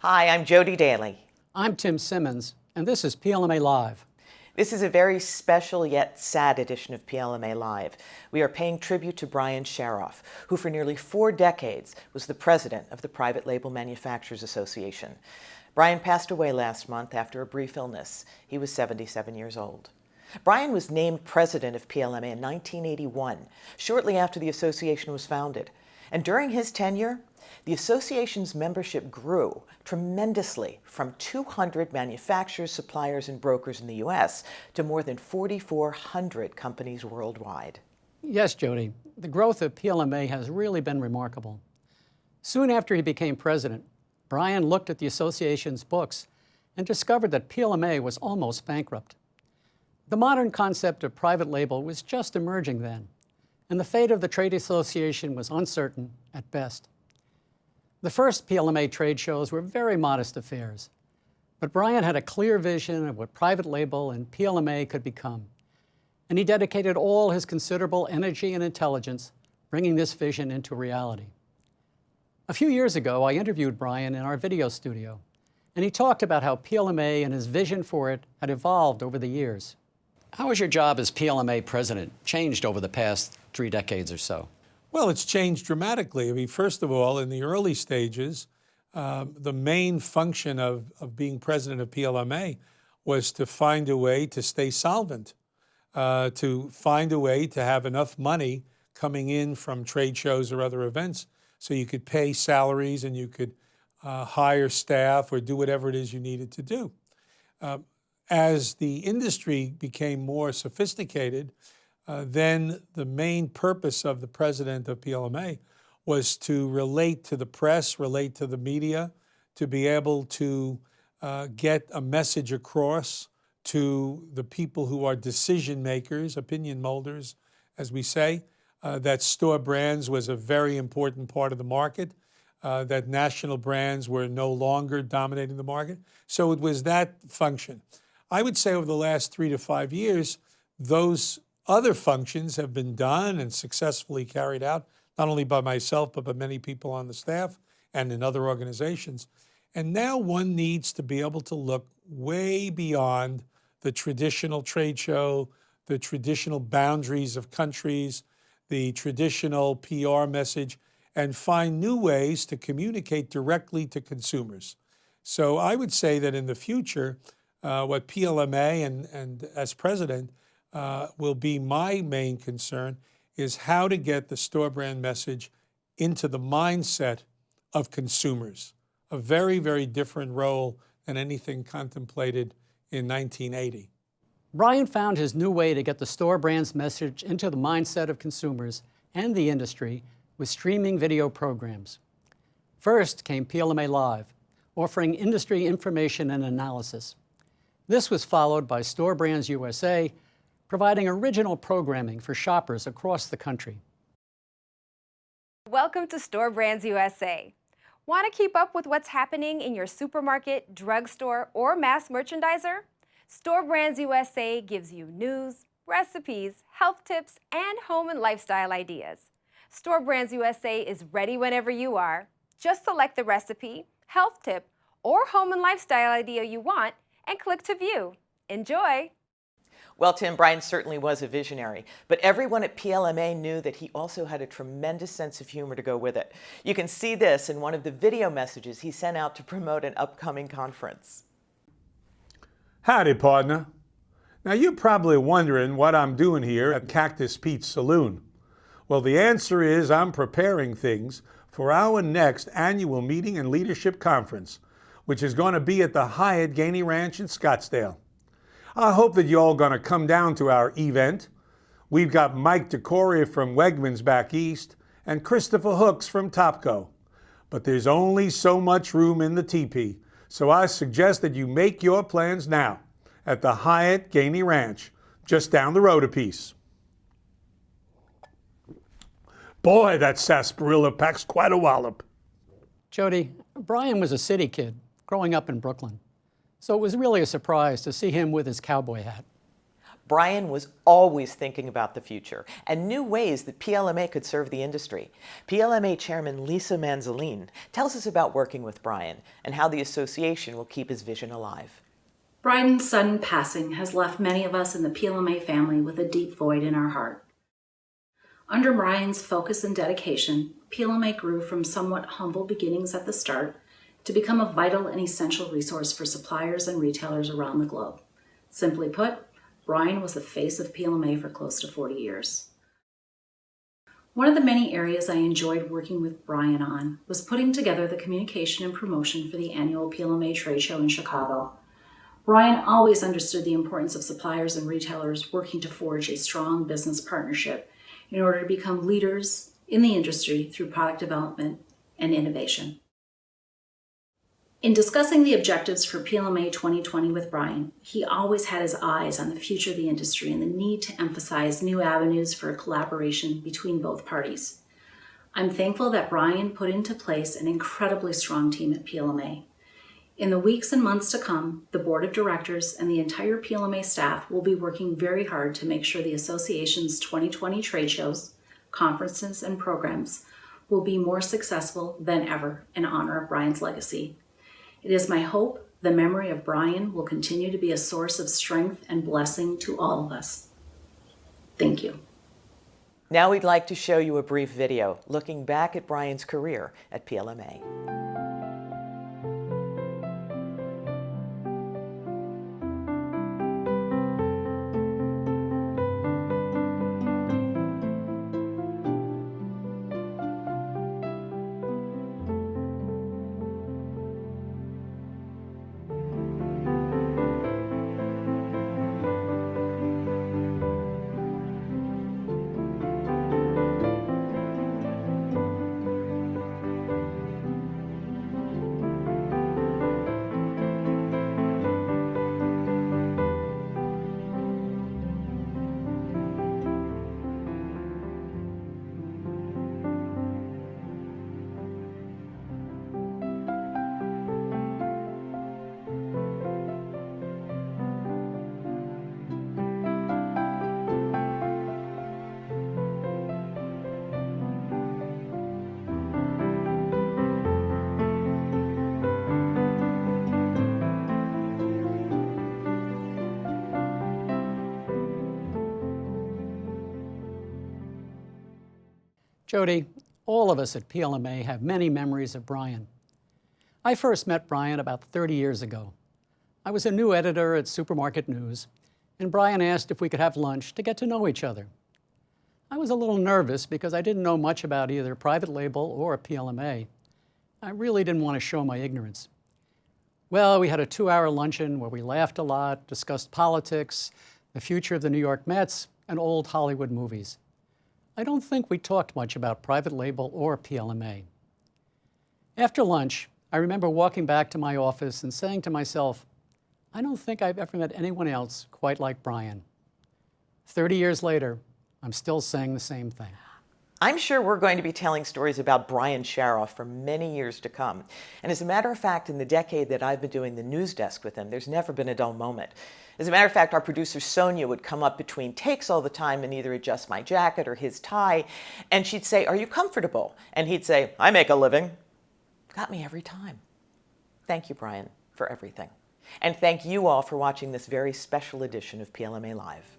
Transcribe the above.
Hi, I'm Jody Daly. I'm Tim Simmons, and this is PLMA Live. This is a very special yet sad edition of PLMA Live. We are paying tribute to Brian Sharoff, who for nearly 4 decades was the president of the Private Label Manufacturers Association. Brian passed away last month after a brief illness. He was 77 years old. Brian was named president of PLMA in 1981, shortly after the association was founded. And during his tenure, the association's membership grew tremendously from 200 manufacturers, suppliers, and brokers in the U.S. to more than 4,400 companies worldwide. Yes, Jody, the growth of PLMA has really been remarkable. Soon after he became president, Brian looked at the association's books and discovered that PLMA was almost bankrupt. The modern concept of private label was just emerging then, and the fate of the trade association was uncertain at best. The first PLMA trade shows were very modest affairs, but Brian had a clear vision of what private label and PLMA could become, and he dedicated all his considerable energy and intelligence bringing this vision into reality. A few years ago, I interviewed Brian in our video studio, and he talked about how PLMA and his vision for it had evolved over the years. How has your job as PLMA president changed over the past 3 decades or so? Well, it's changed dramatically. I mean, first of all, in the early stages, the main function of being president of PLMA was to find a way to stay solvent, to find a way to have enough money coming in from trade shows or other events so you could pay salaries and you could hire staff or do whatever it is you needed to do. As the industry became more sophisticated, then the main purpose of the president of PLMA was to relate to the press, relate to the media, to be able to get a message across to the people who are decision makers, opinion molders, as we say, that store brands was a very important part of the market, that national brands were no longer dominating the market. So it was that function. I would say over the last 3 to 5 years, those other functions have been done and successfully carried out, not only by myself, but by many people on the staff and in other organizations. And now one needs to be able to look way beyond the traditional trade show, the traditional boundaries of countries, the traditional PR message, and find new ways to communicate directly to consumers. So I would say that in the future, what PLMA and as president will be my main concern is how to get the store brand message into the mindset of consumers. A very, very different role than anything contemplated in 1980. Brian found his new way to get the store brand's message into the mindset of consumers and the industry with streaming video programs. First came PLMA Live, offering industry information and analysis. This was followed by Store Brands USA, providing original programming for shoppers across the country. Welcome to Store Brands USA. Want to keep up with what's happening in your supermarket, drugstore, or mass merchandiser? Store Brands USA gives you news, recipes, health tips, and home and lifestyle ideas. Store Brands USA is ready whenever you are. Just select the recipe, health tip, or home and lifestyle idea you want and click to view. Enjoy! Well, Tim, Brian certainly was a visionary, but everyone at PLMA knew that he also had a tremendous sense of humor to go with it. You can see this in one of the video messages he sent out to promote an upcoming conference. Howdy, partner. Now, you're probably wondering what I'm doing here at Cactus Pete's Saloon. Well, the answer is I'm preparing things for our next annual meeting and leadership conference, which is going to be at the Hyatt Gainey Ranch in Scottsdale. I hope that you're all going to come down to our event. We've got Mike DeCoria from Wegmans back east and Christopher Hooks from Topco. But there's only so much room in the teepee, so I suggest that you make your plans now at the Hyatt Gainey Ranch, just down the road a piece. Boy, that sarsaparilla packs quite a wallop. Jody, Brian was a city kid growing up in Brooklyn, so it was really a surprise to see him with his cowboy hat. Brian was always thinking about the future and new ways that PLMA could serve the industry. PLMA Chairman Lisa Manzaline tells us about working with Brian and how the association will keep his vision alive. Brian's sudden passing has left many of us in the PLMA family with a deep void in our heart. Under Brian's focus and dedication, PLMA grew from somewhat humble beginnings at the start to become a vital and essential resource for suppliers and retailers around the globe. Simply put, Brian was the face of PLMA for close to 40 years. One of the many areas I enjoyed working with Brian on was putting together the communication and promotion for the annual PLMA trade show in Chicago. Brian always understood the importance of suppliers and retailers working to forge a strong business partnership in order to become leaders in the industry through product development and innovation. In discussing the objectives for PLMA 2020 with Brian, he always had his eyes on the future of the industry and the need to emphasize new avenues for collaboration between both parties. I'm thankful that Brian put into place an incredibly strong team at PLMA. In the weeks and months to come, the board of directors and the entire PLMA staff will be working very hard to make sure the association's 2020 trade shows, conferences, and programs will be more successful than ever in honor of Brian's legacy. It is my hope the memory of Brian will continue to be a source of strength and blessing to all of us. Thank you. Now we'd like to show you a brief video looking back at Brian's career at PLMA. Jody, all of us at PLMA have many memories of Brian. I first met Brian about 30 years ago. I was a new editor at Supermarket News, and Brian asked if we could have lunch to get to know each other. I was a little nervous because I didn't know much about either private label or PLMA. I really didn't want to show my ignorance. Well, we had a 2-hour luncheon where we laughed a lot, discussed politics, the future of the New York Mets, and old Hollywood movies. I don't think we talked much about private label or PLMA. After lunch, I remember walking back to my office and saying to myself, I don't think I've ever met anyone else quite like Brian. 30 years later, I'm still saying the same thing. I'm sure we're going to be telling stories about Brian Sharoff for many years to come. And as a matter of fact, in the decade that I've been doing the news desk with him, there's never been a dull moment. As a matter of fact, our producer Sonia would come up between takes all the time and either adjust my jacket or his tie, and she'd say, "Are you comfortable?" And he'd say, "I make a living." Got me every time. Thank you, Brian, for everything. And thank you all for watching this very special edition of PLMA Live.